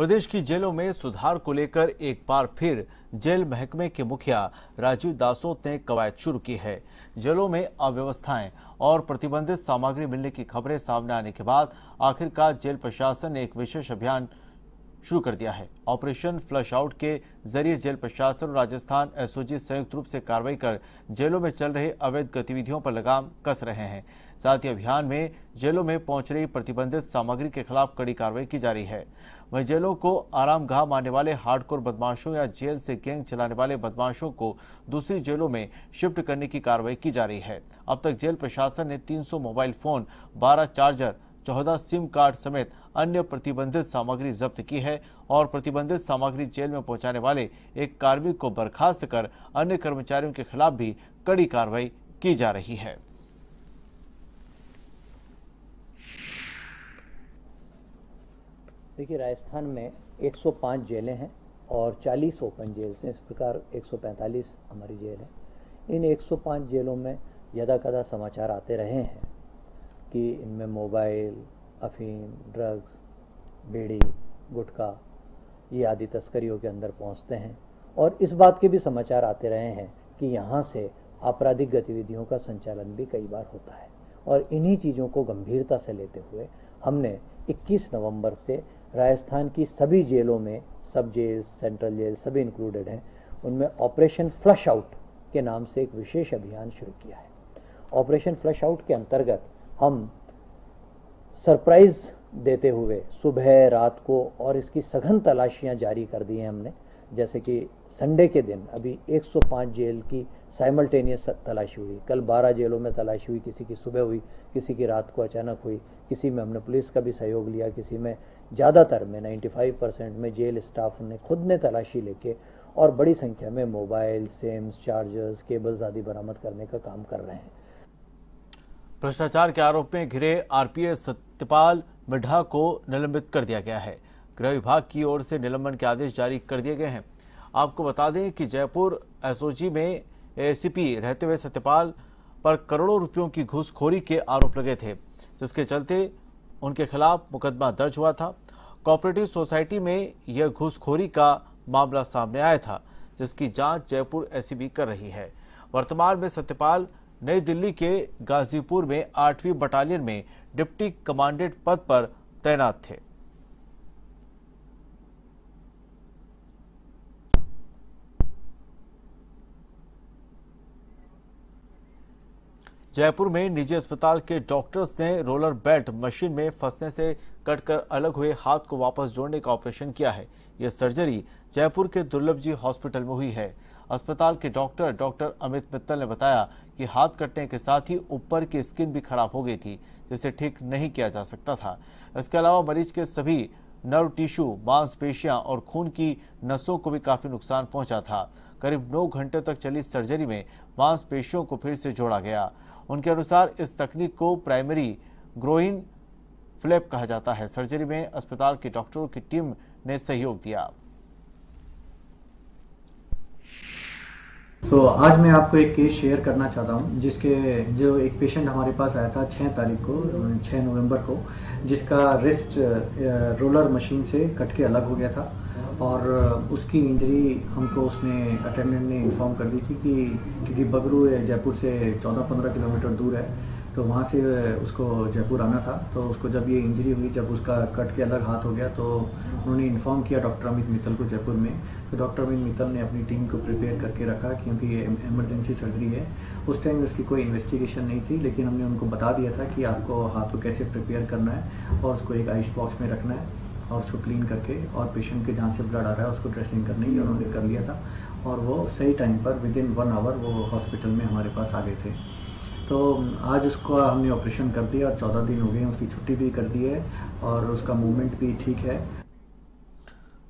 प्रदेश की जेलों में सुधार को लेकर एक बार फिर जेल महकमे के मुखिया राजीव दासोत ने कवायद शुरू की है। जेलों में अव्यवस्थाएं और प्रतिबंधित सामग्री मिलने की खबरें सामने आने के बाद आखिरकार जेल प्रशासन ने एक विशेष अभियान शुरू कर दिया है। ऑपरेशन फ्लश आउट के जरिए जेल प्रशासन और राजस्थान एसओजी संयुक्त रूप से कार्रवाई कर जेलों में चल रहे अवैध गतिविधियों पर लगाम कस रहे हैं। साथ ही अभियान में जेलों में पहुंच रही प्रतिबंधित सामग्री के खिलाफ कड़ी कार्रवाई की जा रही है। वहीं जेलों को आरामगाह मानने वाले हार्डकोर बदमाशों या जेल से गैंग चलाने वाले बदमाशों को दूसरी जेलों में शिफ्ट करने की कार्रवाई की जा रही है। अब तक जेल प्रशासन ने 300 mobile phone, 12 charger, 14 SIM card समेत अन्य प्रतिबंधित सामग्री जब्त की है और प्रतिबंधित सामग्री जेल में पहुंचाने वाले एक कार्मिक को बर्खास्त कर अन्य कर्मचारियों के खिलाफ भी कड़ी कार्रवाई की जा रही है। देखिए, राजस्थान में 105 जेलें हैं और 40 ओपन जेल्स हैं। इस प्रकार 145 हमारी जेल है। इन 105 जेलों में यदाकदा समाचार आते रहे हैं कि इनमें मोबाइल, अफीम, ड्रग्स, बीड़ी, गुटखा ये आदि तस्करियों के अंदर पहुंचते हैं और इस बात के भी समाचार आते रहे हैं कि यहाँ से आपराधिक गतिविधियों का संचालन भी कई बार होता है। और इन्हीं चीज़ों को गंभीरता से लेते हुए हमने 21 नवंबर से राजस्थान की सभी जेलों में, सब जेल, सेंट्रल जेल सभी इंक्लूडेड हैं, उनमें ऑपरेशन फ्लश आउट के नाम से एक विशेष अभियान शुरू किया है। ऑपरेशन फ्लश आउट के अंतर्गत हम सरप्राइज देते हुए सुबह, रात को और इसकी सघन तलाशियां जारी कर दी हैं हमने। जैसे कि संडे के दिन अभी 105 जेल की साइमल्टेनियस तलाशी हुई। कल 12 जेलों में तलाशी हुई, किसी की सुबह हुई, किसी की रात को अचानक हुई, किसी में हमने पुलिस का भी सहयोग लिया, किसी में ज़्यादातर में 95% में जेल स्टाफ ने खुद ने तलाशी लेके और बड़ी संख्या में मोबाइल, सिम्स, चार्जर्स, केबल्स आदि बरामद करने का काम कर रहे हैं। भ्रष्टाचार के आरोप में घिरे आरपीएस सत्यपाल मिड्ढा को निलंबित कर दिया गया है। गृह विभाग की ओर से निलंबन के आदेश जारी कर दिए गए हैं। आपको बता दें कि जयपुर एसओजी में एसीपी रहते हुए सत्यपाल पर करोड़ों रुपयों की घूसखोरी के आरोप लगे थे, जिसके चलते उनके खिलाफ मुकदमा दर्ज हुआ था। कोऑपरेटिव सोसाइटी में यह घूसखोरी का मामला सामने आया था, जिसकी जांच जयपुर एसीबी कर रही है। वर्तमान में सत्यपाल नई दिल्ली के गाजीपुर में 8वीं बटालियन में डिप्टी कमांडेंट पद पर तैनात थे। जयपुर में निजी अस्पताल के डॉक्टर्स ने रोलर बेल्ट मशीन में फंसने से कटकर अलग हुए हाथ को वापस जोड़ने का ऑपरेशन किया है। यह सर्जरी जयपुर के दुर्लभ जी हॉस्पिटल में हुई है। अस्पताल के डॉक्टर अमित मित्तल ने बताया कि हाथ कटने के साथ ही ऊपर की स्किन भी खराब हो गई थी, जिसे ठीक नहीं किया जा सकता था। इसके अलावा मरीज के सभी नर्व टिश्यू, मांसपेशियां और खून की नसों को भी काफी नुकसान पहुंचा था। करीब 9 घंटे तक चली सर्जरी में मांसपेशियों को फिर से जोड़ा गया। उनके अनुसार इस तकनीक को प्राइमरी ग्रोइन फ्लैप कहा जाता है। सर्जरी में अस्पताल के डॉक्टरों की टीम ने सहयोग दिया। तो आज मैं आपको एक केस शेयर करना चाहता हूं, जो एक पेशेंट हमारे पास आया था 6 तारीख को, 6 नवंबर को, जिसका रिस्ट रोलर मशीन से कट के अलग हो गया था और उसकी इंजरी हमको उसने अटेंडेंट ने इन्फॉर्म कर दी थी कि क्योंकि बगरू जयपुर से 14-15 किलोमीटर दूर है, तो वहाँ से उसको जयपुर आना था। तो उसको जब ये इंजरी हुई, जब उसका कट के अलग हाथ हो गया, तो उन्होंने इन्फॉर्म किया डॉक्टर अमित मित्तल को जयपुर में। तो डॉक्टर अमित मित्तल ने अपनी टीम को प्रिपेयर करके रखा, क्योंकि ये इमरजेंसी सर्जरी है। उस टाइम उसकी कोई इन्वेस्टिगेशन नहीं थी, लेकिन हमने उनको बता दिया था कि आपको हाथ को कैसे प्रिपेयर करना है और उसको एक आइस बॉक्स में रखना है और उसको क्लीन करके, और पेशेंट के जहाँ से ब्लड आ रहा है उसको ड्रेसिंग करनी है। उन्होंने कर लिया था और वो सही टाइम पर विदिन 1 आवर वो हॉस्पिटल में हमारे पास आ गए थे। तो आज उसको हमने ऑपरेशन कर दिया और 14 दिन हो गए, उसकी छुट्टी भी कर दी है और उसका मूवमेंट भी ठीक है।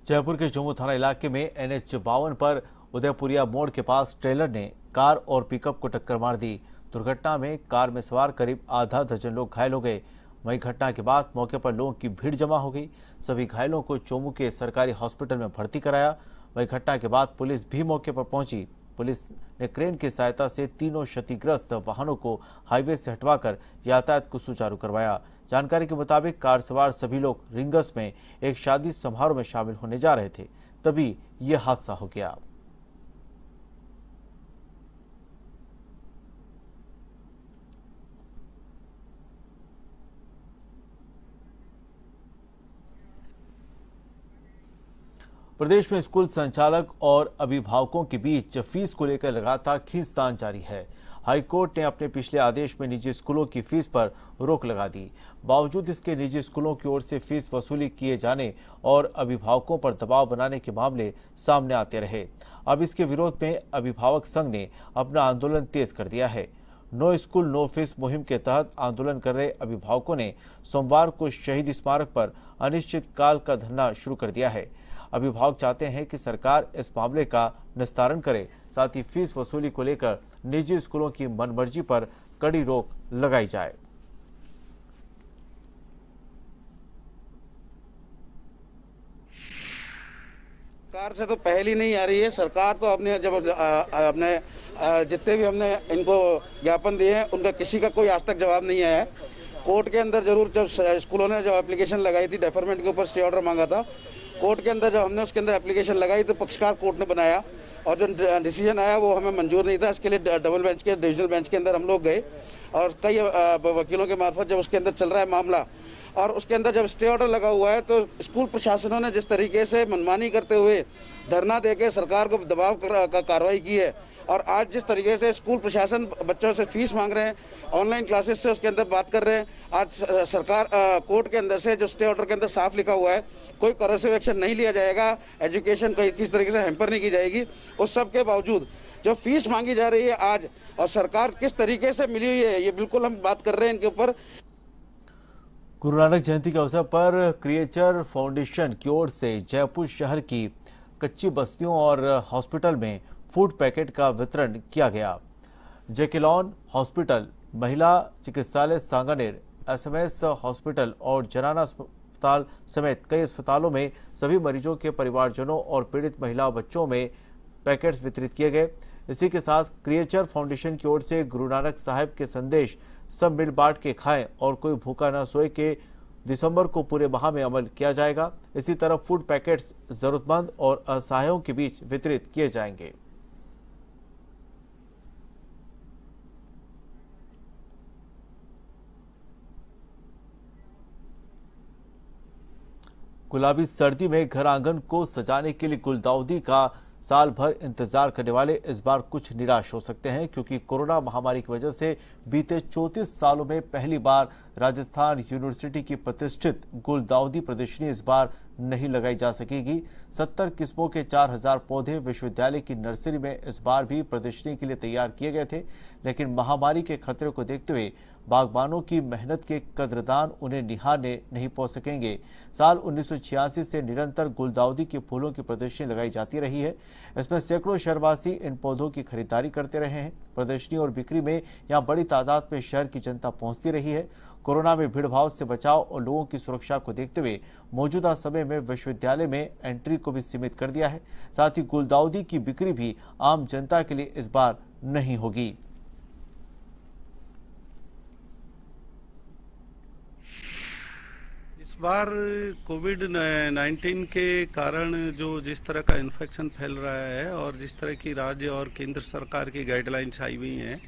जयपुर के जम्मू थाना इलाके में NH 52 पर उदयपुरिया मोड़ के पास ट्रेलर ने कार और पिकअप को टक्कर मार दी। दुर्घटना में कार में सवार करीब आधा दर्जन लोग घायल हो गए। वहीं घटना के बाद मौके पर लोगों की भीड़ जमा हो गई। सभी घायलों को चोमू के सरकारी हॉस्पिटल में भर्ती कराया। वहीं घटना के बाद पुलिस भी मौके पर पहुंची पुलिस ने क्रेन की सहायता से तीनों क्षतिग्रस्त वाहनों को हाईवे से हटवाकर यातायात को सुचारू करवाया। जानकारी के मुताबिक कार सवार सभी लोग रिंगस में एक शादी समारोह में शामिल होने जा रहे थे, तभी यह हादसा हो गया। प्रदेश में स्कूल संचालक और अभिभावकों के बीच फीस को लेकर लगातार खींचतान जारी है। हाईकोर्ट ने अपने पिछले आदेश में निजी स्कूलों की फीस पर रोक लगा दी। बावजूद इसके निजी स्कूलों की ओर से फीस वसूली किए जाने और अभिभावकों पर दबाव बनाने के मामले सामने आते रहे। अब इसके विरोध में अभिभावक संघ ने अपना आंदोलन तेज कर दिया है। नो स्कूल नो फीस मुहिम के तहत आंदोलन कर रहे अभिभावकों ने सोमवार को शहीद स्मारक पर अनिश्चितकाल का धरना शुरू कर दिया है। अभिभावक चाहते हैं कि सरकार इस मामले का निस्तारण करे, साथ ही फीस वसूली को लेकर निजी स्कूलों की मनमर्जी पर कड़ी रोक लगाई जाए। सरकार से तो पहले नहीं आ रही है। सरकार तो अपने अपने जितने भी हमने इनको ज्ञापन दिए हैं उनका किसी का कोई आज तक जवाब नहीं आया है। कोर्ट के अंदर जरूर जब स्कूलों ने जो एप्लीकेशन लगाई थी डेफरमेंट के ऊपर स्टे ऑर्डर मांगा था, कोर्ट के अंदर जब हमने उसके अंदर एप्लीकेशन लगाई तो पक्षकार कोर्ट ने बनाया और जो डिसीजन आया वो हमें मंजूर नहीं था। इसके लिए डबल बेंच के डिविजनल बेंच के अंदर हम लोग गए और कई वकीलों के मार्फत जब उसके अंदर चल रहा है मामला और उसके अंदर जब स्टे ऑर्डर लगा हुआ है तो स्कूल प्रशासनों ने जिस तरीके से मनमानी करते हुए धरना देके सरकार को दबाव का कार्रवाई की है और आज जिस तरीके से स्कूल प्रशासन बच्चों से फीस मांग रहे हैं, ऑनलाइन क्लासेस से उसके अंदर बात कर रहे हैं। आज सरकार कोर्ट के अंदर से जो स्टे ऑर्डर के अंदर साफ लिखा हुआ है कोई करेक्टिव एक्शन नहीं लिया जाएगा, एजुकेशन को किस तरीके से हैम्पर नहीं की जाएगी। उस सब के बावजूद जो फीस मांगी जा रही है आज और सरकार किस तरीके से मिली हुई है, ये बिल्कुल हम बात कर रहे हैं इनके ऊपर। गुरु नानक जयंती के अवसर पर क्रिएचर फाउंडेशन की ओर से जयपुर शहर की कच्ची बस्तियों और हॉस्पिटल में फूड पैकेट का वितरण किया गया। जेकेलॉन हॉस्पिटल, महिला चिकित्सालय सांगानेर, एसएमएस हॉस्पिटल और जनाना अस्पताल समेत कई अस्पतालों में सभी मरीजों के परिवारजनों और पीड़ित महिला बच्चों में पैकेट्स वितरित किए गए। इसी के साथ क्रिएचर फाउंडेशन की ओर से गुरु नानक साहब के संदेश सब मिल बांट के खाएं और कोई भूखा न सोए के दिसंबर को पूरे माह में अमल किया जाएगा। इसी तरह फूड पैकेट्स जरूरतमंद और असहायों के बीच वितरित किए जाएंगे। गुलाबी सर्दी में घर आंगन को सजाने के लिए गुलदाउदी का साल भर इंतजार करने वाले इस बार कुछ निराश हो सकते हैं, क्योंकि कोरोना महामारी की वजह से बीते 34 सालों में पहली बार राजस्थान यूनिवर्सिटी की प्रतिष्ठित गुलदाउदी प्रदर्शनी इस बार नहीं लगाई जा सकेगी। 70 किस्मों के 4000 पौधे विश्वविद्यालय की नर्सरी में इस बार भी प्रदर्शनी के लिए तैयार किए गए थे, लेकिन महामारी के खतरे को देखते हुए बागबानों की मेहनत के कद्रदान उन्हें निहारने नहीं पहुंच सकेंगे। साल 1986 से निरंतर गुलदाउदी के फूलों की प्रदर्शनी लगाई जाती रही है। इसमें सैकड़ों शहरवासी इन पौधों की खरीदारी करते रहे हैं। प्रदर्शनी और बिक्री में यहां बड़ी तादाद में शहर की जनता पहुंचती रही है। कोरोना में भीड़भाड़ से बचाव और लोगों की सुरक्षा को देखते हुए मौजूदा समय में विश्वविद्यालय में एंट्री को भी सीमित कर दिया है। साथ ही गुलदाउदी की बिक्री भी आम जनता के लिए इस बार नहीं होगी। इस बार कोविड-19 के कारण जो जिस तरह का इन्फेक्शन फैल रहा है और जिस तरह की राज्य और केंद्र सरकार की गाइडलाइंस आई हुई हैं,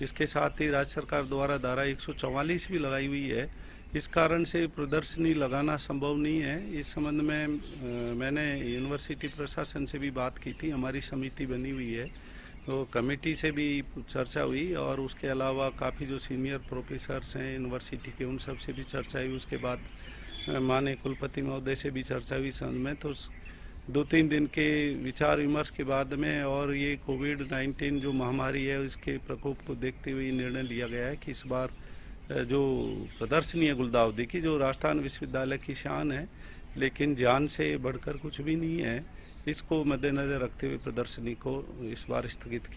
इसके साथ ही राज्य सरकार द्वारा धारा 144 भी लगाई हुई है। इस कारण से प्रदर्शनी लगाना संभव नहीं है। इस संबंध में मैंने यूनिवर्सिटी प्रशासन से भी बात की थी। हमारी समिति बनी हुई है, तो कमेटी से भी चर्चा हुई और उसके अलावा काफ़ी जो सीनियर प्रोफेसर्स हैं यूनिवर्सिटी के उन सब से भी चर्चा हुई। उसके बाद माननीय कुलपति महोदय से भी चर्चा हुई संबंध में। तो 2-3 दिन के विचार विमर्श के बाद में और ये कोविड-19 जो महामारी है इसके प्रकोप को देखते हुए निर्णय लिया गया है कि इस बार जो प्रदर्शनी है गुलदाउदी की, जो राजस्थान विश्वविद्यालय की शान है लेकिन जान से बढ़कर कुछ भी नहीं है, इसको मद्देनजर रखते हुए प्रदर्शनी को इस बार स्थगित किया।